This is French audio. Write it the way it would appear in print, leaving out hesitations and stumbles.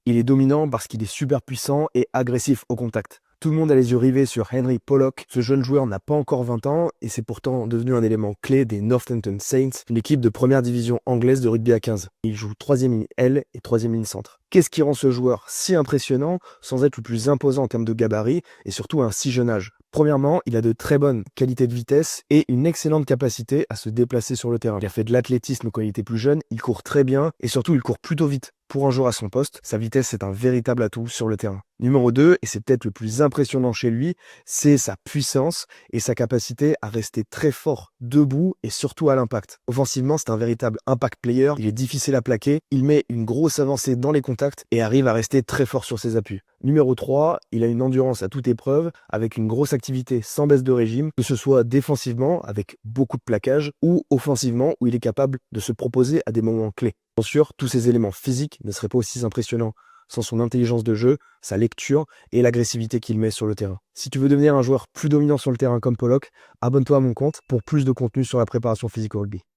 Il est dominant parce qu'il est super puissant et agressif au contact. Tout le monde a les yeux rivés sur Henry Pollock. Ce jeune joueur n'a pas encore 20 ans et c'est pourtant devenu un élément clé des Northampton Saints, une équipe de première division anglaise de rugby à 15. Il joue 3e ligne L et 3e ligne centre. Qu'est-ce qui rend ce joueur si impressionnant sans être le plus imposant en termes de gabarit et surtout à un si jeune âge? Premièrement, il a de très bonnes qualités de vitesse et une excellente capacité à se déplacer sur le terrain. Il a fait de l'athlétisme quand il était plus jeune, il court très bien et surtout il court plutôt vite. Pour un joueur à son poste, sa vitesse est un véritable atout sur le terrain. Numéro 2, et c'est peut-être le plus impressionnant chez lui, c'est sa puissance et sa capacité à rester très fort, debout et surtout à l'impact. Offensivement, c'est un véritable impact player, il est difficile à plaquer, il met une grosse avancée dans les contacts et arrive à rester très fort sur ses appuis. Numéro 3, il a une endurance à toute épreuve, avec une grosse activité sans baisse de régime, que ce soit défensivement, avec beaucoup de plaquage, ou offensivement, où il est capable de se proposer à des moments clés. Bien sûr, tous ces éléments physiques ne seraient pas aussi impressionnants sans son intelligence de jeu, sa lecture et l'agressivité qu'il met sur le terrain. Si tu veux devenir un joueur plus dominant sur le terrain comme Pollock, abonne-toi à mon compte pour plus de contenu sur la préparation physique au rugby.